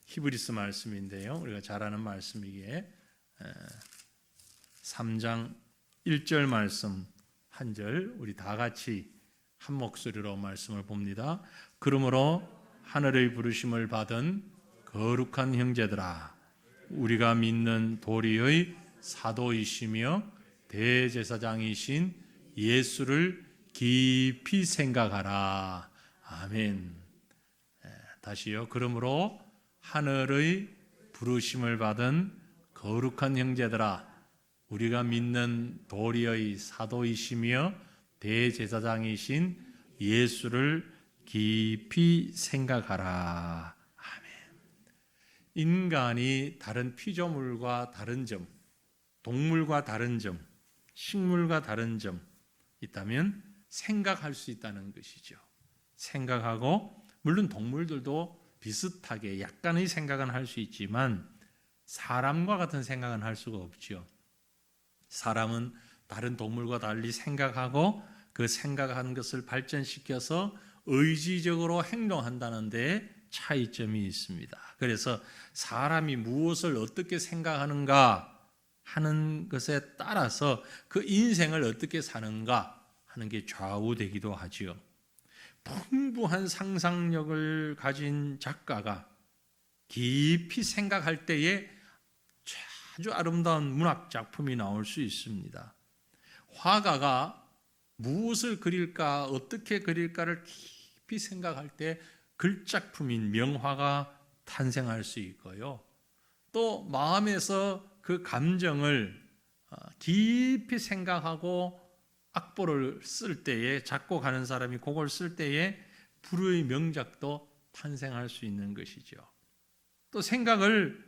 히브리서 말씀인데요. 우리가 잘 아는 말씀이기에 3장 1절 말씀 한 절 우리 다 같이 한 목소리로 말씀을 봅니다. 그러므로 하늘의 부르심을 받은 거룩한 형제들아, 우리가 믿는 도리의 사도이시며 대제사장이신 예수를 깊이 생각하라. 아멘. 다시요. 그러므로 하늘의 부르심을 받은 거룩한 형제들아, 우리가 믿는 도리의 사도이시며 대제사장이신 예수를 깊이 생각하라. 아멘. 인간이 다른 피조물과 다른 점, 동물과 다른 점, 식물과 다른 점 있다면 생각할 수 있다는 것이죠. 생각하고, 물론 동물들도 비슷하게 약간의 생각은 할 수 있지만 사람과 같은 생각은 할 수가 없죠. 사람은 다른 동물과 달리 생각하고 그 생각한 것을 발전시켜서 의지적으로 행동한다는 데 차이점이 있습니다. 그래서 사람이 무엇을 어떻게 생각하는가 하는 것에 따라서 그 인생을 어떻게 사는가 하는 게 좌우되기도 하지요. 풍부한 상상력을 가진 작가가 깊이 생각할 때에 아주 아름다운 문학 작품이 나올 수 있습니다. 화가가 무엇을 그릴까, 어떻게 그릴까를 깊이 생각할 때 글작품인 명화가 탄생할 수 있고요. 또 마음에서 그 감정을 깊이 생각하고 악보를 쓸 때에, 작곡하는 사람이 곡을 쓸 때에 불의 명작도 탄생할 수 있는 것이죠. 또 생각을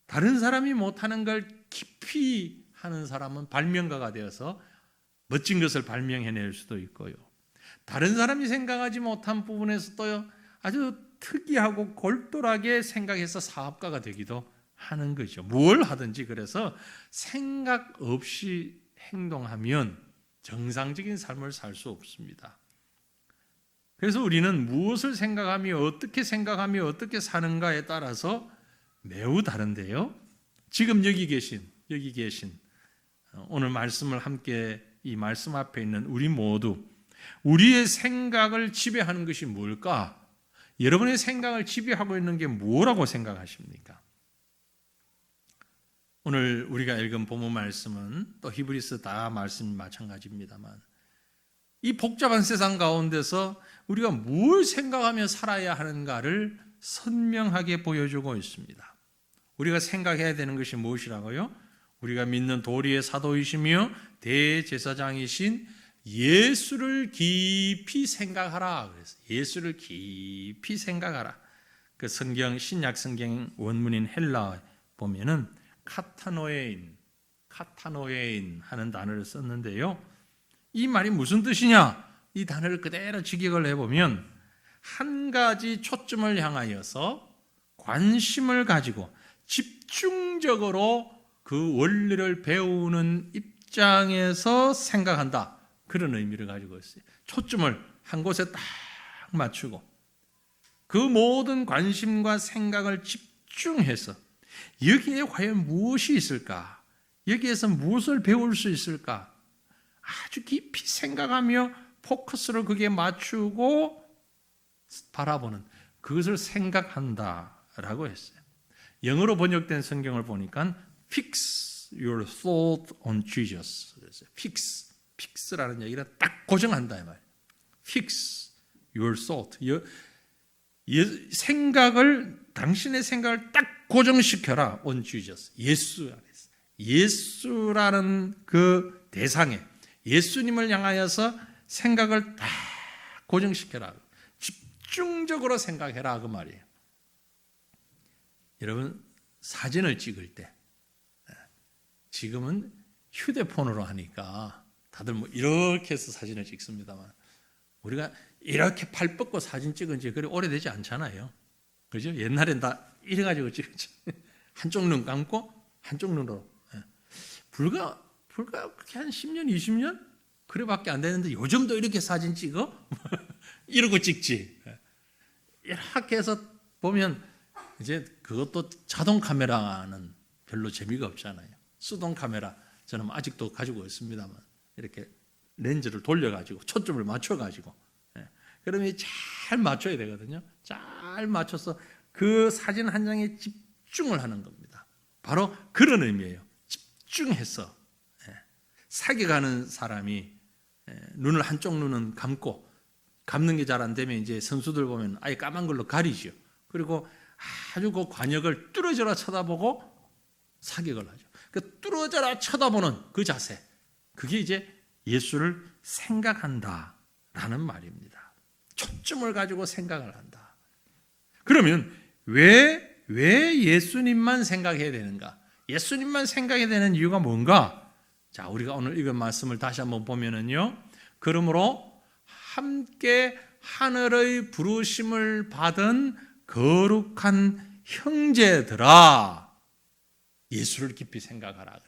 다른 사람이 못하는 걸 깊이 하는 사람은 발명가가 되어서 멋진 것을 발명해낼 수도 있고요. 다른 사람이 생각하지 못한 부분에서 또 아주 특이하고 골똘하게 생각해서 사업가가 되기도 하는 거죠. 뭘 하든지. 그래서 생각 없이 행동하면 정상적인 삶을 살 수 없습니다. 그래서 우리는 무엇을 생각하며 어떻게 사는가에 따라서 매우 다른데요. 지금 여기 계신 오늘 말씀을 함께, 이 말씀 앞에 있는 우리 모두, 우리의 생각을 지배하는 것이 뭘까? 여러분의 생각을 지배하고 있는 게 뭐라고 생각하십니까? 오늘 우리가 읽은 본문 말씀은 또 히브리서 다 말씀이 마찬가지입니다만, 이 복잡한 세상 가운데서 우리가 뭘 생각하며 살아야 하는가를 선명하게 보여주고 있습니다. 우리가 생각해야 되는 것이 무엇이라고요? 우리가 믿는 도리의 사도이시며 대제사장이신 예수를 깊이 생각하라. 그래서 예수를 깊이 생각하라. 그 성경, 신약 성경 원문인 헬라 보면은 카타노에인 하는 단어를 썼는데요. 이 말이 무슨 뜻이냐? 이 단어를 그대로 직역을 해보면 한 가지 초점을 향하여서 관심을 가지고 집중적으로 그 원리를 배우는 입장에서 생각한다. 그런 의미를 가지고 있어요. 초점을 한 곳에 딱 맞추고 그 모든 관심과 생각을 집중해서 여기에 과연 무엇이 있을까? 여기에서 무엇을 배울 수 있을까? 아주 깊이 생각하며 포커스를 거기에 맞추고 바라보는, 그것을 생각한다라고 했어요. 영어로 번역된 성경을 보니까 Fix your thought on Jesus. Fix라는 얘기는 딱 고정한다 이 말이에요. Fix your thought. 당신의 생각을 딱 고정시켜라 on Jesus. 예수 안에서. 예수라는 그 대상에, 예수님을 향하여서 생각을 딱 고정시켜라. 집중적으로 생각해라 그 말이에요. 여러분, 사진을 찍을 때, 지금은 휴대폰으로 하니까 다들 뭐 이렇게 해서 사진을 찍습니다만, 우리가 이렇게 팔 뻗고 사진 찍은 지 그리 오래되지 않잖아요. 그죠? 옛날엔 다 이래가지고 찍었지. 한쪽 눈 감고 한쪽 눈으로. 불과 그렇게 한 10년, 20년? 그래밖에 안 되는데 요즘도 이렇게 사진 찍어? 이러고 찍지. 이렇게 해서 보면 이제 그것도 자동 카메라는 별로 재미가 없잖아요. 수동 카메라 저는 아직도 가지고 있습니다만 이렇게 렌즈를 돌려가지고 초점을 맞춰가지고 그러면 잘 맞춰야 되거든요. 잘 맞춰서 그 사진 한 장에 집중을 하는 겁니다. 바로 그런 의미예요. 집중해서 사격하는 사람이 눈을 한쪽 눈은 감고 감는 게 잘 안 되면 이제 선수들 보면 아예 까만 걸로 가리죠. 그리고 아주 그 관역을 뚫어져라 쳐다보고 사격을 하죠. 그 뚫어져라 쳐다보는 그 자세, 그게 이제 예수를 생각한다라는 말입니다. 초점을 가지고 생각을 한다. 그러면 왜 예수님만 생각해야 되는가? 예수님만 생각해야 되는 이유가 뭔가? 자, 우리가 오늘 읽은 말씀을 다시 한번 보면은요. 그러므로 함께 하늘의 부르심을 받은 거룩한 형제들아, 예수를 깊이 생각하라.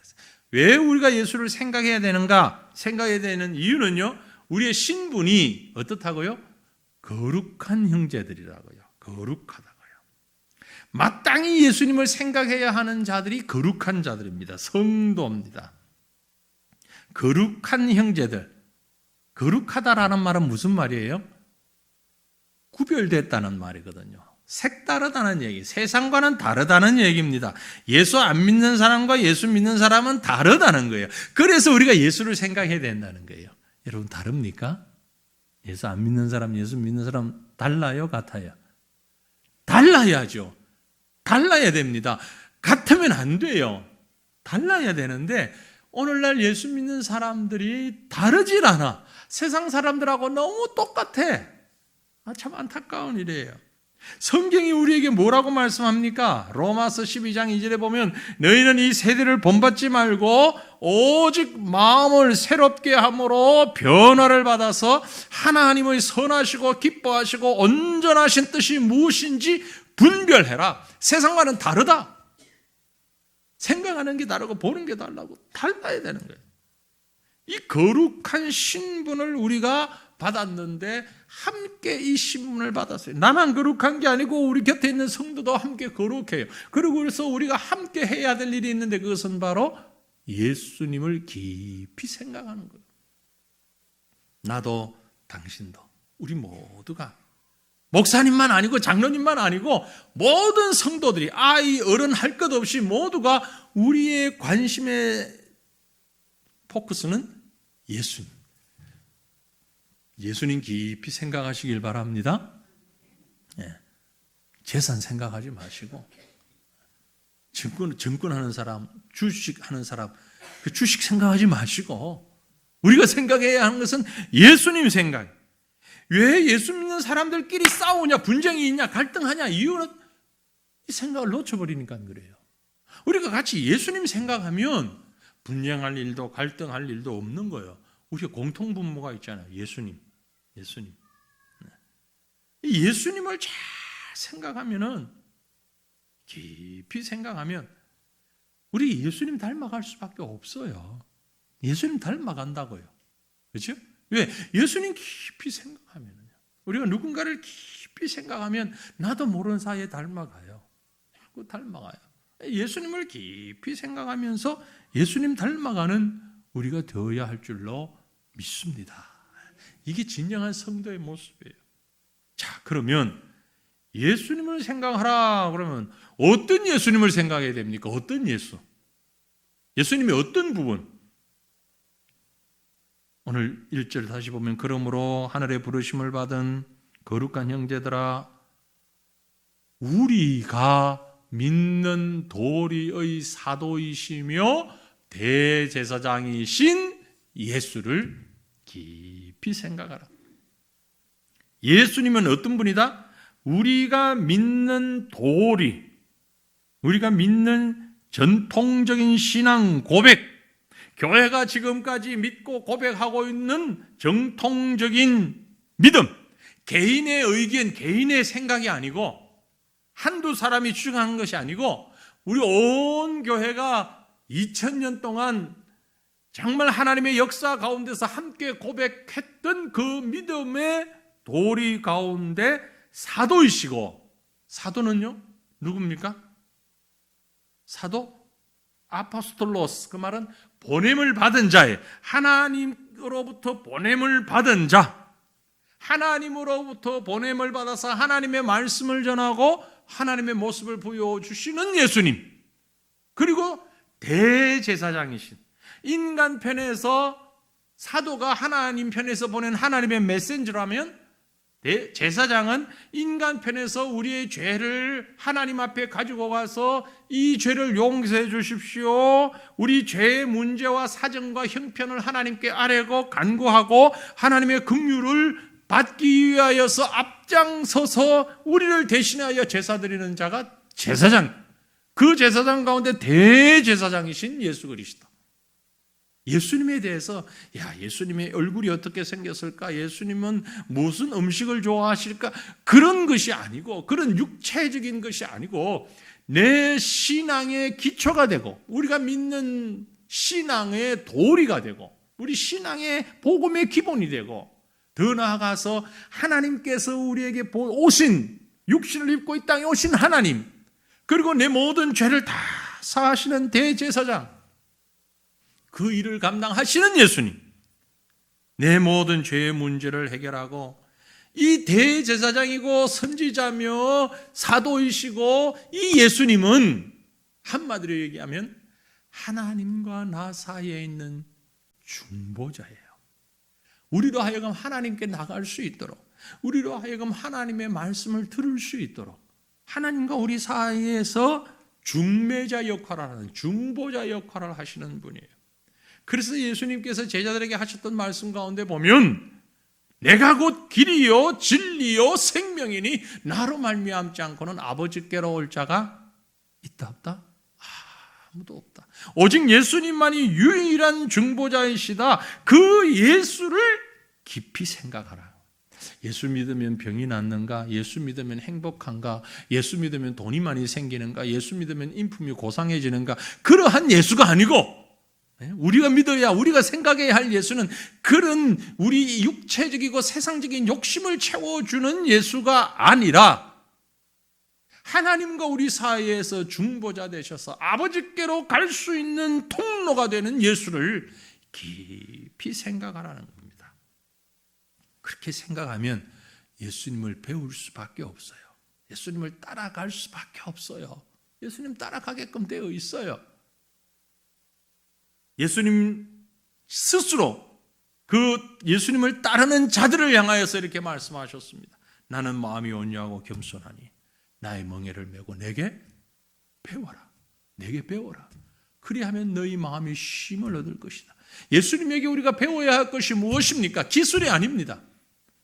왜 우리가 예수를 생각해야 되는가? 생각해야 되는 이유는요, 우리의 신분이 어떻다고요? 거룩한 형제들이라고요. 거룩하다고요. 마땅히 예수님을 생각해야 하는 자들이 거룩한 자들입니다. 성도입니다. 거룩한 형제들. 거룩하다라는 말은 무슨 말이에요? 구별됐다는 말이거든요. 색다르다는 얘기, 세상과는 다르다는 얘기입니다. 예수 안 믿는 사람과 예수 믿는 사람은 다르다는 거예요. 그래서 우리가 예수를 생각해야 된다는 거예요. 여러분 다릅니까? 예수 안 믿는 사람, 예수 믿는 사람 달라요? 같아요? 달라야죠. 달라야 됩니다. 같으면 안 돼요. 달라야 되는데 오늘날 예수 믿는 사람들이 다르질 않아. 세상 사람들하고 너무 똑같아. 참 안타까운 일이에요. 성경이 우리에게 뭐라고 말씀합니까? 로마서 12장 2절에 보면 너희는 이 세대를 본받지 말고 오직 마음을 새롭게 함으로 변화를 받아서 하나님의 선하시고 기뻐하시고 온전하신 뜻이 무엇인지 분별해라. 세상과는 다르다. 생각하는 게 다르고 보는 게 달라고 달라야 되는 거예요. 이 거룩한 신분을 우리가 받았는데 함께 이 신분을 받았어요. 나만 거룩한 게 아니고 우리 곁에 있는 성도도 함께 거룩해요. 그리고 그래서 우리가 함께 해야 될 일이 있는데 그것은 바로 예수님을 깊이 생각하는 거예요. 나도 당신도 우리 모두가 목사님만 아니고 장로님만 아니고 모든 성도들이 아이 어른 할 것 없이 모두가 우리의 관심의 포커스는 예수님. 예수님 깊이 생각하시길 바랍니다. 재산 생각하지 마시고 증권하는 사람, 주식하는 사람 그 주식 생각하지 마시고 우리가 생각해야 하는 것은 예수님 생각. 왜 예수 믿는 사람들끼리 싸우냐, 분쟁이 있냐, 갈등하냐, 이유는 이 생각을 놓쳐버리니까 그래요. 우리가 같이 예수님 생각하면 분쟁할 일도 갈등할 일도 없는 거예요. 우리가 공통분모가 있잖아요. 예수님. 예수님을 잘 생각하면은, 깊이 생각하면 우리 예수님 닮아갈 수밖에 없어요. 예수님 닮아간다고요. 그렇죠? 왜? 예수님 깊이 생각하면요. 우리가 누군가를 깊이 생각하면 나도 모르는 사이에 닮아가요. 자꾸 닮아가요. 예수님을 깊이 생각하면서 예수님 닮아가는 우리가 되어야 할 줄로 믿습니다. 이게 진정한 성도의 모습이에요. 자, 그러면 예수님을 생각하라 그러면 어떤 예수님을 생각해야 됩니까? 어떤 예수? 예수님의 어떤 부분? 오늘 1절 다시 보면 그러므로 하늘의 부르심을 받은 거룩한 형제들아 우리가 믿는 도리의 사도이시며 대제사장이신 예수를 깊이 생각하라. 예수님은 어떤 분이다? 우리가 믿는 도리, 우리가 믿는 전통적인 신앙 고백, 교회가 지금까지 믿고 고백하고 있는 정통적인 믿음, 개인의 의견, 개인의 생각이 아니고 한두 사람이 주장하는 것이 아니고 우리 온 교회가 2000년 동안 정말 하나님의 역사 가운데서 함께 고백했던 그 믿음의 도리 가운데 사도이시고, 사도는요 누굽니까? 사도 아포스톨로스. 그 말은 보냄을 받은 자예요. 하나님으로부터 보냄을 받은 자. 하나님으로부터 보냄을 받아서 하나님의 말씀을 전하고 하나님의 모습을 보여주시는 예수님. 그리고 대제사장이신, 인간 편에서 사도가 하나님 편에서 보낸 하나님의 메신저라면 제사장은 인간 편에서 우리의 죄를 하나님 앞에 가지고 가서 이 죄를 용서해 주십시오, 우리 죄의 문제와 사정과 형편을 하나님께 아뢰고 간구하고 하나님의 긍휼을 받기 위하여서 앞장서서 우리를 대신하여 제사 드리는 자가 제사장. 그 제사장 가운데 대제사장이신 예수 그리스도. 예수님에 대해서 예수님의 얼굴이 어떻게 생겼을까? 예수님은 무슨 음식을 좋아하실까? 그런 것이 아니고, 그런 육체적인 것이 아니고, 내 신앙의 기초가 되고 우리가 믿는 신앙의 도리가 되고 우리 신앙의 복음의 기본이 되고, 더 나아가서 하나님께서 우리에게 오신, 육신을 입고 이 땅에 오신 하나님, 그리고 내 모든 죄를 다 사하시는 대제사장, 그 일을 감당하시는 예수님, 내 모든 죄의 문제를 해결하고 이 대제사장이고 선지자며 사도이시고 이 예수님은 한마디로 얘기하면 하나님과 나 사이에 있는 중보자예요. 우리로 하여금 하나님께 나갈 수 있도록, 우리로 하여금 하나님의 말씀을 들을 수 있도록 하나님과 우리 사이에서 중매자 역할을 하는, 중보자 역할을 하시는 분이에요. 그래서 예수님께서 제자들에게 하셨던 말씀 가운데 보면 내가 곧 길이요 진리요 생명이니 나로 말미암지 않고는 아버지께로 올 자가 있다 없다? 아무도 없다. 오직 예수님만이 유일한 중보자이시다. 그 예수를 깊이 생각하라. 예수 믿으면 병이 낫는가? 예수 믿으면 행복한가? 예수 믿으면 돈이 많이 생기는가? 예수 믿으면 인품이 고상해지는가? 그러한 예수가 아니고, 우리가 믿어야, 우리가 생각해야 할 예수는 그런 우리 육체적이고 세상적인 욕심을 채워주는 예수가 아니라 하나님과 우리 사이에서 중보자 되셔서 아버지께로 갈 수 있는 통로가 되는 예수를 깊이 생각하라는 겁니다. 그렇게 생각하면 예수님을 배울 수밖에 없어요. 예수님을 따라갈 수밖에 없어요. 예수님 따라가게끔 되어 있어요. 예수님 스스로 그 예수님을 따르는 자들을 향하여서 이렇게 말씀하셨습니다. 나는 마음이 온유하고 겸손하니 나의 멍에를 메고 내게 배워라. 내게 배워라. 그리하면 너희 마음이 쉼을 얻을 것이다. 예수님에게 우리가 배워야 할 것이 무엇입니까? 기술이 아닙니다.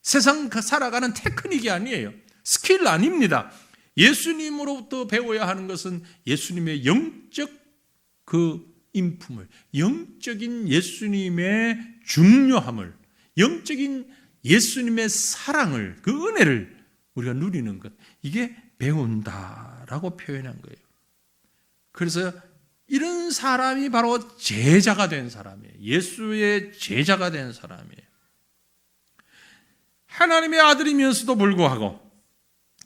세상 살아가는 테크닉이 아니에요. 스킬 아닙니다. 예수님으로부터 배워야 하는 것은 예수님의 영적 그 인품을, 영적인 예수님의 중요함을, 영적인 예수님의 사랑을, 그 은혜를 우리가 누리는 것, 이게 배운다라고 표현한 거예요. 그래서 이런 사람이 바로 제자가 된 사람이에요. 예수의 제자가 된 사람이에요. 하나님의 아들이면서도 불구하고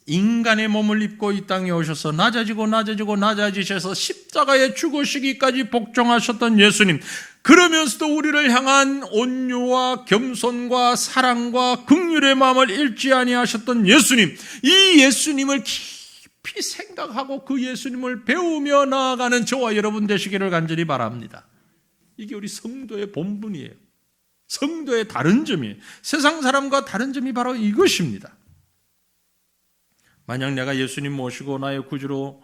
인간의 몸을 입고 이 땅에 오셔서 낮아지셔서 십자가에 죽으시기까지 복종하셨던 예수님, 그러면서도 우리를 향한 온유와 겸손과 사랑과 긍휼의 마음을 잃지 아니하셨던 예수님, 이 예수님을 깊이 생각하고 그 예수님을 배우며 나아가는 저와 여러분 되시기를 간절히 바랍니다. 이게 우리 성도의 본분이에요. 성도의 다른 점이에요. 세상 사람과 다른 점이 바로 이것입니다. 만약 내가 예수님 모시고 나의 구주로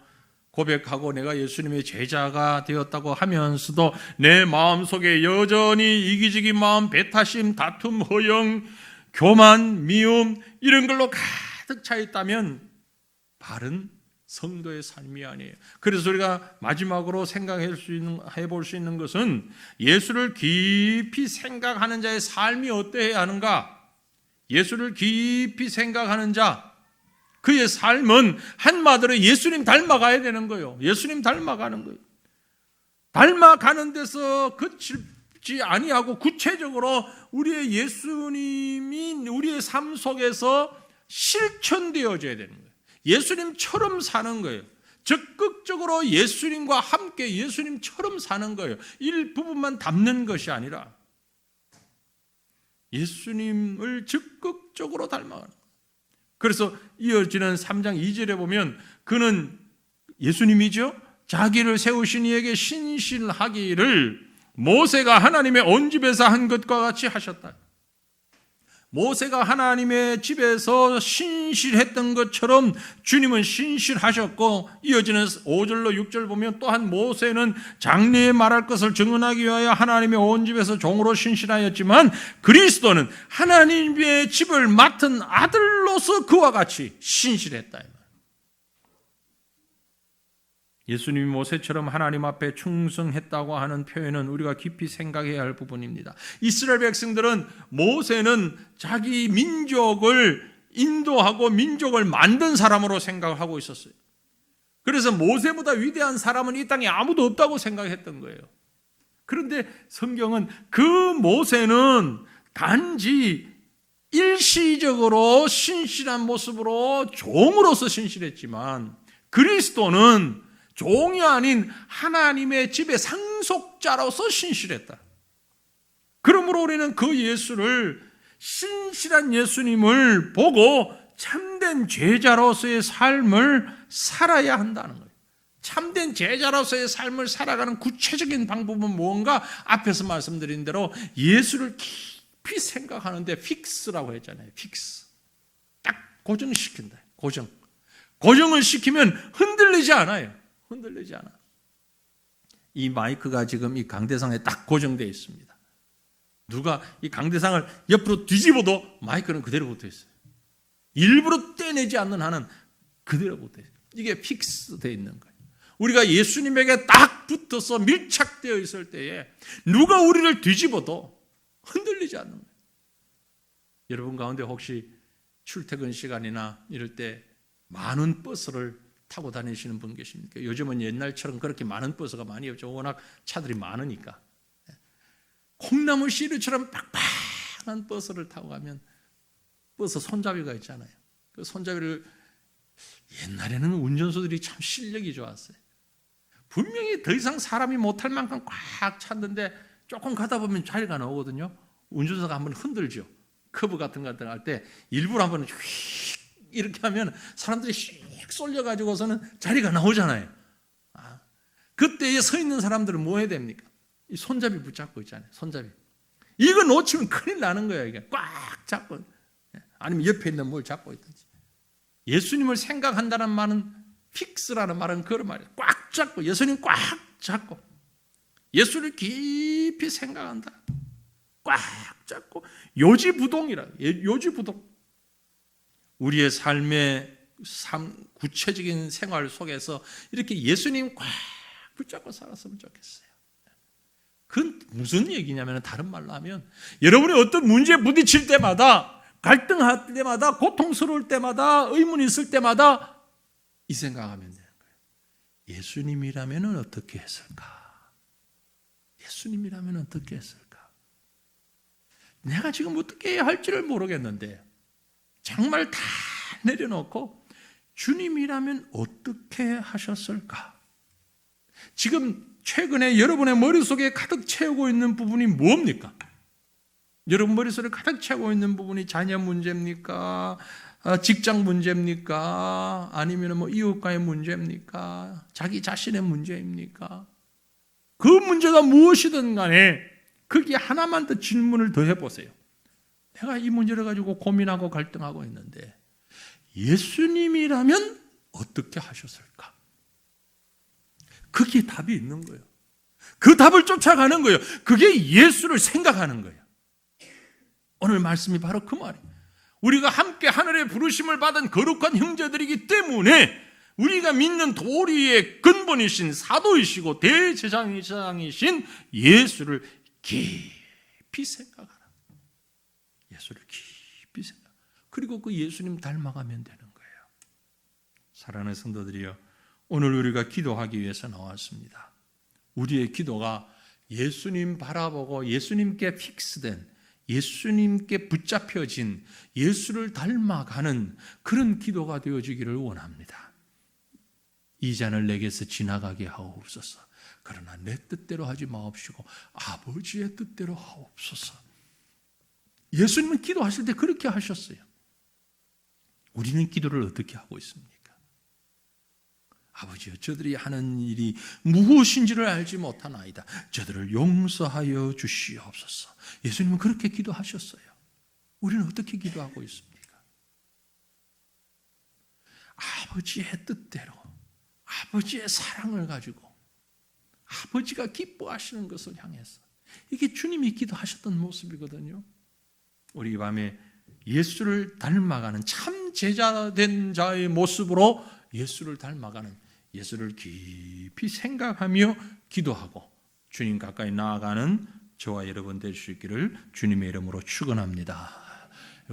고백하고 내가 예수님의 제자가 되었다고 하면서도 내 마음속에 여전히 이기적인 마음, 배타심, 다툼, 허영, 교만, 미움 이런 걸로 가득 차 있다면 바른 성도의 삶이 아니에요. 그래서 우리가 마지막으로 해볼 수 있는 것은 예수를 깊이 생각하는 자의 삶이 어떠해야 하는가? 예수를 깊이 생각하는 자, 그의 삶은 한마디로 예수님 닮아가야 되는 거예요. 예수님 닮아가는 거예요. 닮아가는 데서 그치지 아니하고 구체적으로 우리의 예수님이 우리의 삶 속에서 실천되어져야 되는 거예요. 예수님처럼 사는 거예요. 적극적으로 예수님과 함께 예수님처럼 사는 거예요. 일부분만 담는 것이 아니라 예수님을 적극적으로 닮아가는 거예요. 그래서 이어지는 3장 2절에 보면 그는 예수님이죠. 자기를 세우신 이에게 신실하기를 모세가 하나님의 온 집에서 한 것과 같이 하셨다. 모세가 하나님의 집에서 신실했던 것처럼 주님은 신실하셨고, 이어지는 5절로 6절 보면 또한 모세는 장래에 말할 것을 증언하기 위하여 하나님의 온 집에서 종으로 신실하였지만 그리스도는 하나님의 집을 맡은 아들로서 그와 같이 신실했다. 예수님이 모세처럼 하나님 앞에 충성했다고 하는 표현은 우리가 깊이 생각해야 할 부분입니다. 이스라엘 백성들은 모세는 자기 민족을 인도하고 민족을 만든 사람으로 생각을 하고 있었어요. 그래서 모세보다 위대한 사람은 이 땅에 아무도 없다고 생각했던 거예요. 그런데 성경은 그 모세는 단지 일시적으로 신실한 모습으로 종으로서 신실했지만 그리스도는 종이 아닌 하나님의 집의 상속자로서 신실했다. 그러므로 우리는 그 예수를, 신실한 예수님을 보고 참된 제자로서의 삶을 살아야 한다는 거예요. 참된 제자로서의 삶을 살아가는 구체적인 방법은 무언가? 앞에서 말씀드린 대로 예수를 깊이 생각하는데 픽스라고 했잖아요. 픽스. 딱 고정시킨다. 고정을 시키면 흔들리지 않아요. 흔들리지 않아. 이 마이크가 지금 이 강대상에 딱 고정되어 있습니다. 누가 이 강대상을 옆으로 뒤집어도 마이크는 그대로 붙어 있어요. 일부러 떼내지 않는 한은 그대로 붙어 있어요. 이게 픽스되어 있는 거예요. 우리가 예수님에게 딱 붙어서 밀착되어 있을 때에 누가 우리를 뒤집어도 흔들리지 않는 거예요. 여러분 가운데 혹시 출퇴근 시간이나 이럴 때 많은 버스를 타고 다니시는 분 계십니까? 요즘은 옛날처럼 그렇게 많은 버스가 많이 없죠. 워낙 차들이 많으니까. 콩나물 씨름처럼 빡빡한 버스를 타고 가면 버스 손잡이가 있잖아요. 그 손잡이를, 옛날에는 운전수들이 참 실력이 좋았어요. 분명히 더 이상 사람이 못할 만큼 꽉 찼는데 조금 가다 보면 자리가 나오거든요. 운전수가 한번 흔들죠. 커브 같은 거 할 때 일부러 한번 휙 이렇게 하면 사람들이 휙 쏠려가지고서는 자리가 나오잖아요. 그때에 서 있는 사람들은 뭐 해야 됩니까? 이 손잡이 붙잡고 있잖아요. 손잡이. 이거 놓치면 큰일 나는 거예요. 이게 꽉 잡고, 아니면 옆에 있는 뭘 잡고 있든지. 예수님을 생각한다는 말은, 픽스라는 말은 그런 말이에요. 꽉 잡고, 예수님 꽉 잡고, 예수를 깊이 생각한다. 꽉 잡고, 요지부동이라. 요지부동. 우리의 삶의 구체적인 생활 속에서 이렇게 예수님 꽉 붙잡고 살았으면 좋겠어요. 그건 무슨 얘기냐면, 다른 말로 하면 여러분이 어떤 문제에 부딪힐 때마다, 갈등할 때마다, 고통스러울 때마다, 의문이 있을 때마다 이 생각하면 되는 거예요. 예수님이라면 어떻게 했을까? 예수님이라면 어떻게 했을까? 내가 지금 어떻게 해야 할지를 모르겠는데 정말 다 내려놓고 주님이라면 어떻게 하셨을까? 지금 최근에 여러분의 머릿속에 가득 채우고 있는 부분이 뭡니까? 여러분 머릿속에 가득 채우고 있는 부분이 자녀 문제입니까? 직장 문제입니까? 아니면 뭐 이웃과의 문제입니까? 자기 자신의 문제입니까? 그 문제가 무엇이든 간에 거기에 하나만 더 질문을 더 해보세요. 내가 이 문제를 가지고 고민하고 갈등하고 있는데 예수님이라면 어떻게 하셨을까? 거기에 답이 있는 거예요. 그 답을 쫓아가는 거예요. 그게 예수를 생각하는 거예요. 오늘 말씀이 바로 그 말이에요. 우리가 함께 하늘의 부르심을 받은 거룩한 형제들이기 때문에 우리가 믿는 도리의 근본이신 사도이시고 대제사장이신 예수를 깊이 생각하라. 예수를 깊이 생각. 그리고 그 예수님 닮아가면 되는 거예요. 사랑하는 성도들이여, 오늘 우리가 기도하기 위해서 나왔습니다. 우리의 기도가 예수님 바라보고 예수님께 픽스된, 예수님께 붙잡혀진 예수를 닮아가는 그런 기도가 되어지기를 원합니다. 이 잔을 내게서 지나가게 하옵소서. 그러나 내 뜻대로 하지 마옵시고 아버지의 뜻대로 하옵소서. 예수님은 기도하실 때 그렇게 하셨어요. 우리는 기도를 어떻게 하고 있습니까? 아버지여, 저들이 하는 일이 무엇인지를 알지 못하나이다. 저들을 용서하여 주시옵소서. 예수님은 그렇게 기도하셨어요. 우리는 어떻게 기도하고 있습니까? 아버지의 뜻대로, 아버지의 사랑을 가지고, 아버지가 기뻐하시는 것을 향해서. 이게 주님이 기도하셨던 모습이거든요. 우리 이 밤에 예수를 닮아가는 참 제자된 자의 모습으로 예수를 닮아가는, 예수를 깊이 생각하며 기도하고 주님 가까이 나아가는 저와 여러분 될 수 있기를 주님의 이름으로 축원합니다.